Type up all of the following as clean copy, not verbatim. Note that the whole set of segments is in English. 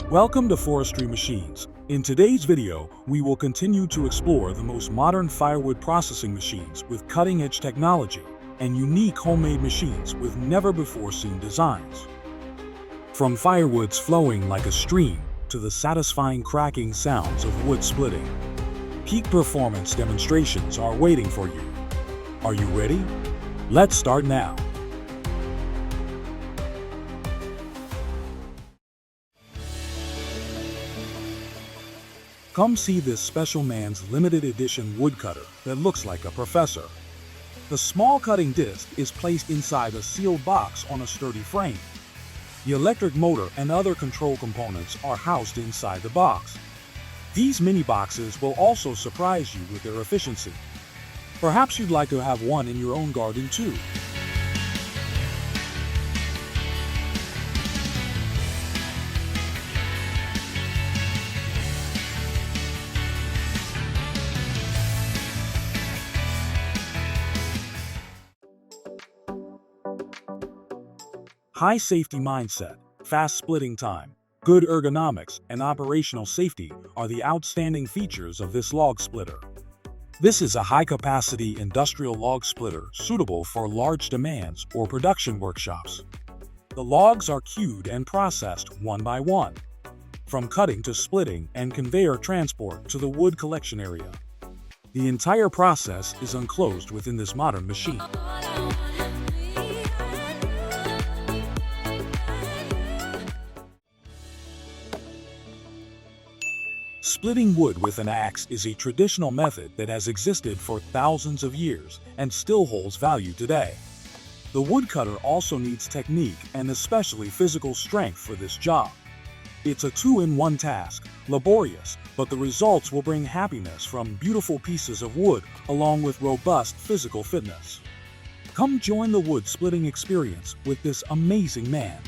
Welcome to Forestry Machines. In today's video, we will continue to explore the most modern firewood processing machines with cutting-edge technology and unique homemade machines with never-before-seen designs. From firewoods flowing like a stream to the satisfying cracking sounds of wood splitting, peak performance demonstrations are waiting for you. Are you ready? Let's start now. Come see this special man's limited edition woodcutter that looks like a professor. The small cutting disc is placed inside a sealed box on a sturdy frame. The electric motor and other control components are housed inside the box. These mini boxes will also surprise you with their efficiency. Perhaps you'd like to have one in your own garden too. High safety mindset, fast splitting time, good ergonomics, and operational safety are the outstanding features of this log splitter. This is a high-capacity industrial log splitter suitable for large demands or production workshops. The logs are queued and processed one by one, from cutting to splitting and conveyor transport to the wood collection area. The entire process is enclosed within this modern machine. Splitting wood with an axe is a traditional method that has existed for thousands of years and still holds value today. The woodcutter also needs technique and especially physical strength for this job. It's a two-in-one task, laborious, but the results will bring happiness from beautiful pieces of wood along with robust physical fitness. Come join the wood splitting experience with this amazing man.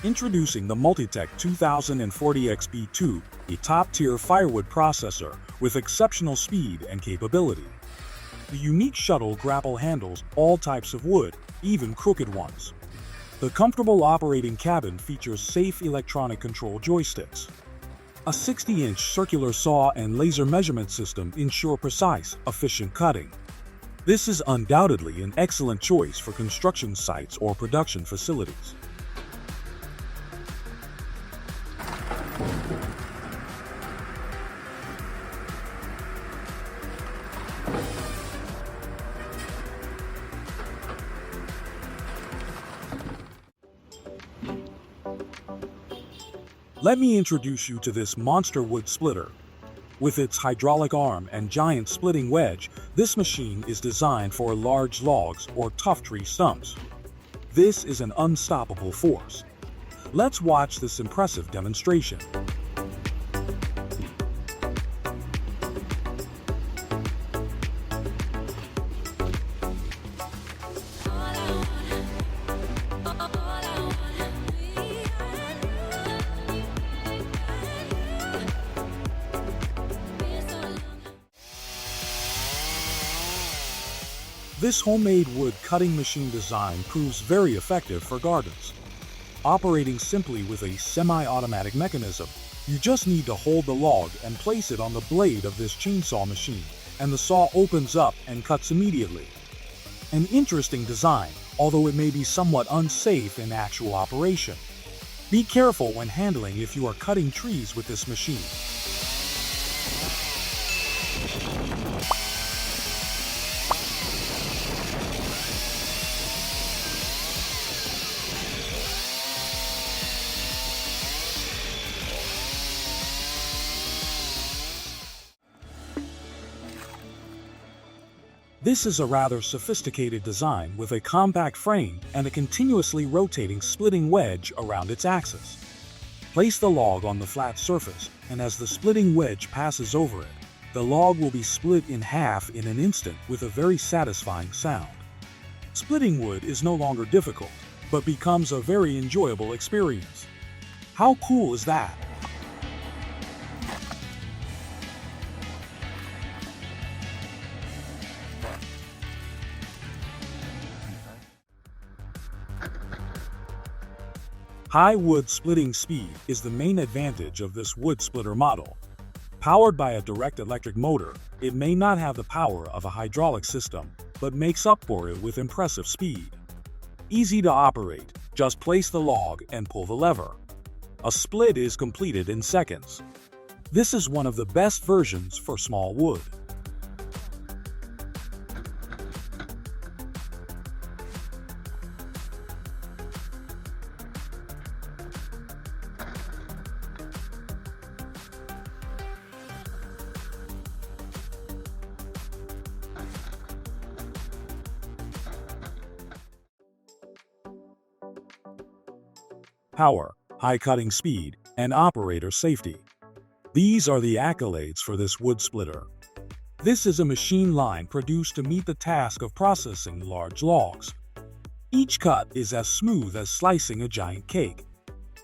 Introducing the Multitech 2040XB2, a top-tier firewood processor with exceptional speed and capability. The unique shuttle grapple handles all types of wood, even crooked ones. The comfortable operating cabin features safe electronic control joysticks. A 60-inch circular saw and laser measurement system ensure precise, efficient cutting. This is undoubtedly an excellent choice for construction sites or production facilities. Let me introduce you to this monster wood splitter. With its hydraulic arm and giant splitting wedge, this machine is designed for large logs or tough tree stumps. This is an unstoppable force. Let's watch this impressive demonstration. This homemade wood cutting machine design proves very effective for gardens. Operating simply with a semi-automatic mechanism, you just need to hold the log and place it on the blade of this chainsaw machine, and the saw opens up and cuts immediately. An interesting design, although it may be somewhat unsafe in actual operation. Be careful when handling if you are cutting trees with this machine. This is a rather sophisticated design with a compact frame and a continuously rotating splitting wedge around its axis. Place the log on the flat surface, and as the splitting wedge passes over it, the log will be split in half in an instant with a very satisfying sound. Splitting wood is no longer difficult. but becomes a very enjoyable experience. How cool is that? High wood splitting speed is the main advantage of this wood splitter model. Powered by a direct electric motor, it may not have the power of a hydraulic system, but makes up for it with impressive speed. Easy to operate, just place the log and pull the lever. A split is completed in seconds. This is one of the best versions for small wood. Power, high cutting speed, and operator safety. These are the accolades for this wood splitter. This is a machine line produced to meet the task of processing large logs. Each cut is as smooth as slicing a giant cake.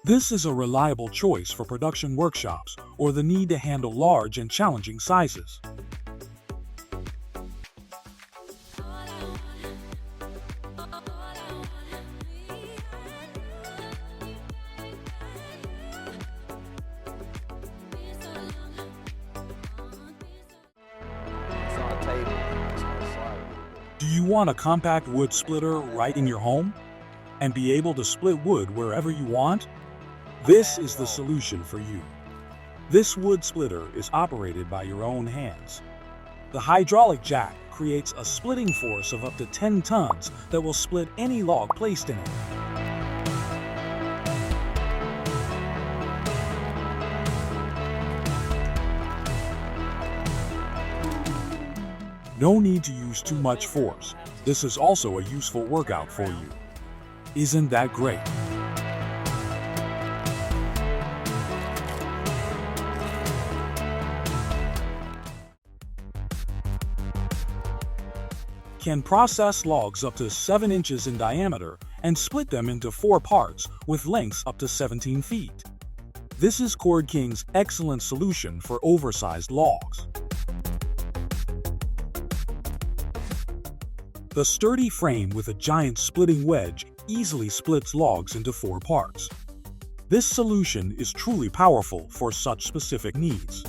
This is a reliable choice for production workshops or the need to handle large and challenging sizes. Do you want a compact wood splitter right in your home? And be able to split wood wherever you want? This is the solution for you. This wood splitter is operated by your own hands. The hydraulic jack creates a splitting force of up to 10 tons that will split any log placed in it. No need to use too much force. This is also a useful workout for you. Isn't that great? Can process logs up to 7 inches in diameter and split them into 4 parts with lengths up to 17 feet. This is Cord King's excellent solution for oversized logs. The sturdy frame with a giant splitting wedge easily splits logs into 4 parts. This solution is truly powerful for such specific needs.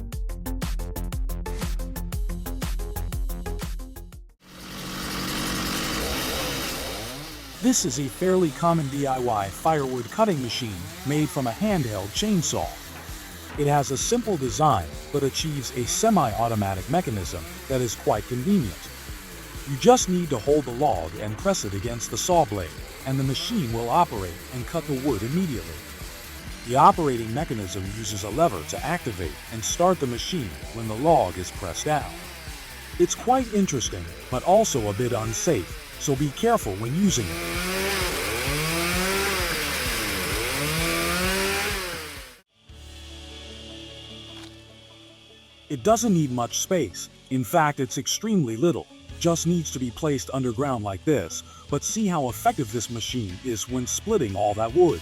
This is a fairly common DIY firewood cutting machine made from a handheld chainsaw. It has a simple design but achieves a semi-automatic mechanism that is quite convenient. You just need to hold the log and press it against the saw blade, and the machine will operate and cut the wood immediately. The operating mechanism uses a lever to activate and start the machine when the log is pressed down. It's quite interesting, but also a bit unsafe, so be careful when using it. It doesn't need much space. In fact, it's extremely little. Just needs to be placed underground like this, but see how effective this machine is when splitting all that wood.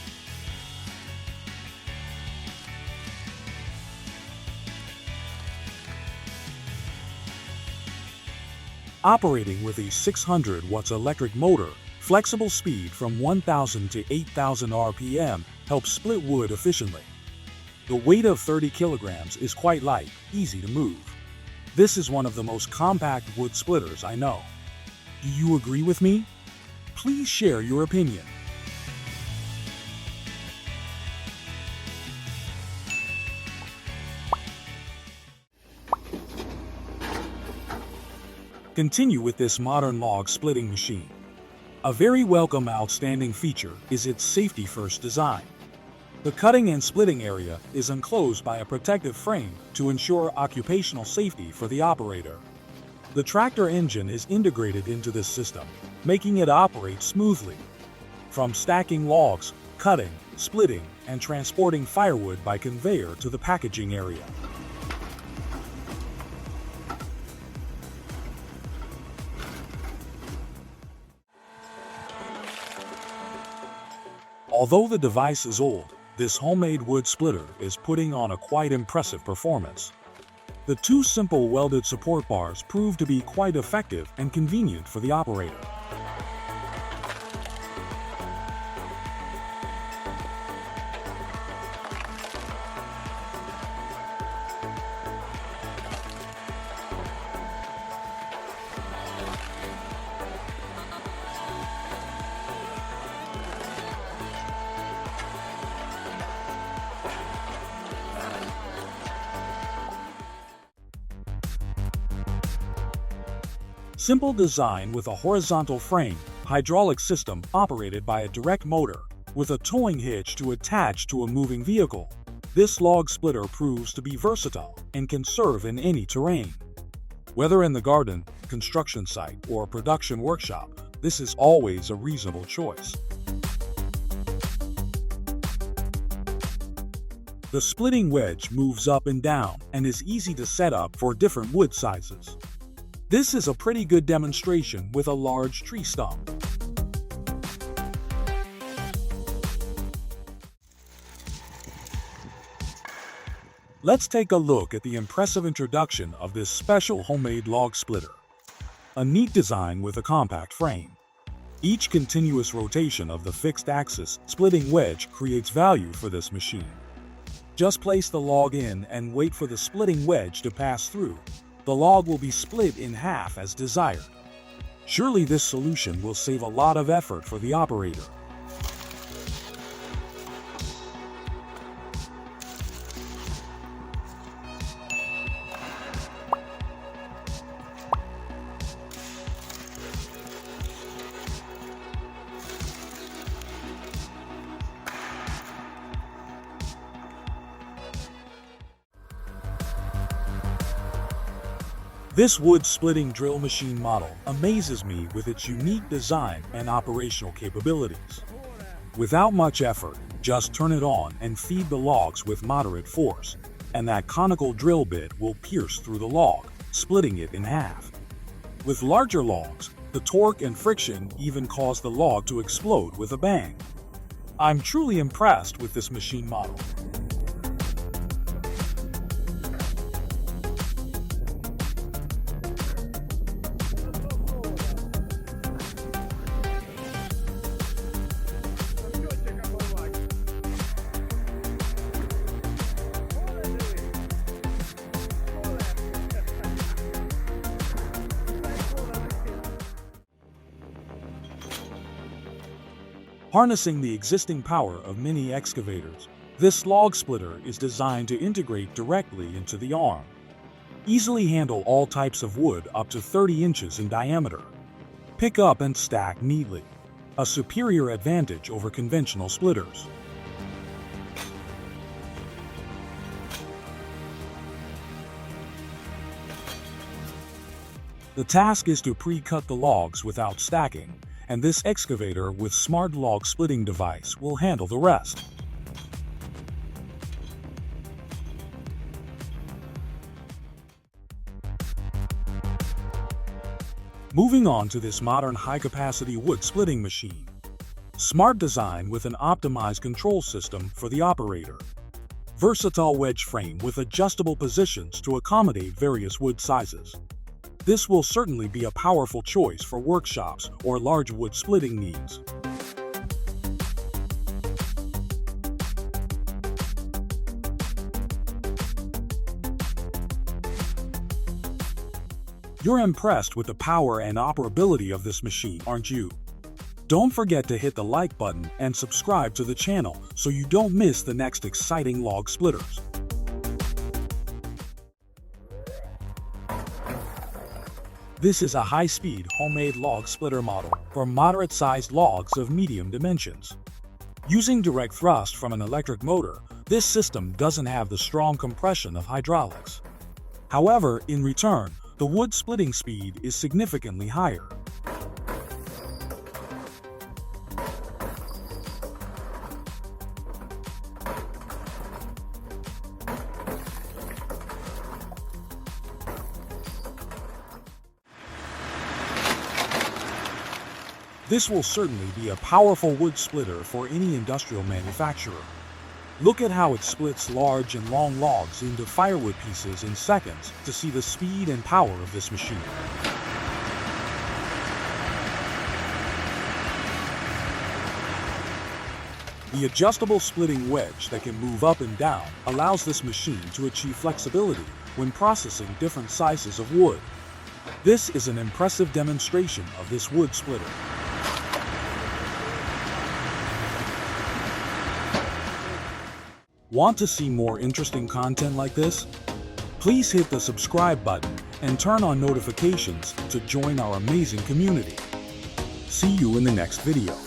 Operating with a 600 watts electric motor, flexible speed from 1000 to 8000 RPM helps split wood efficiently. The weight of 30 kilograms is quite light, easy to move. This is one of the most compact wood splitters I know. Do you agree with me? Please share your opinion. Continue with this modern log splitting machine. A very welcome outstanding feature is its safety-first design. The cutting and splitting area is enclosed by a protective frame to ensure occupational safety for the operator. The tractor engine is integrated into this system, making it operate smoothly. From stacking logs, cutting, splitting, and transporting firewood by conveyor to the packaging area. Although the device is old, this homemade wood splitter is putting on a quite impressive performance. The two simple welded support bars prove to be quite effective and convenient for the operator. Simple design with a horizontal frame, hydraulic system operated by a direct motor, with a towing hitch to attach to a moving vehicle. This log splitter proves to be versatile and can serve in any terrain. Whether in the garden, construction site, or production workshop, this is always a reasonable choice. The splitting wedge moves up and down and is easy to set up for different wood sizes. This is a pretty good demonstration with a large tree stump. Let's take a look at the impressive introduction of this special homemade log splitter. A neat design with a compact frame. Each continuous rotation of the fixed axis splitting wedge creates value for this machine. Just place the log in and wait for the splitting wedge to pass through. The log will be split in half as desired. Surely this solution will save a lot of effort for the operator. This wood-splitting drill machine model amazes me with its unique design and operational capabilities. Without much effort, just turn it on and feed the logs with moderate force, and that conical drill bit will pierce through the log, splitting it in half. With larger logs, the torque and friction even cause the log to explode with a bang. I'm truly impressed with this machine model. Harnessing the existing power of mini excavators, this log splitter is designed to integrate directly into the arm. Easily handle all types of wood up to 30 inches in diameter. Pick up and stack neatly, a superior advantage over conventional splitters. The task is to pre-cut the logs without stacking, and this excavator with smart log splitting device will handle the rest. Moving on to this modern high-capacity wood splitting machine. Smart design with an optimized control system for the operator. Versatile wedge frame with adjustable positions to accommodate various wood sizes. This will certainly be a powerful choice for workshops or large wood splitting needs. You're impressed with the power and operability of this machine, aren't you? Don't forget to hit the like button and subscribe to the channel so you don't miss the next exciting log splitters. This is a high-speed homemade log splitter model for moderate-sized logs of medium dimensions. Using direct thrust from an electric motor, this system doesn't have the strong compression of hydraulics. However, in return, the wood splitting speed is significantly higher. This will certainly be a powerful wood splitter for any industrial manufacturer. Look at how it splits large and long logs into firewood pieces in seconds to see the speed and power of this machine. The adjustable splitting wedge that can move up and down allows this machine to achieve flexibility when processing different sizes of wood. This is an impressive demonstration of this wood splitter. Want to see more interesting content like this? Please hit the subscribe button and turn on notifications to join our amazing community. See you in the next video.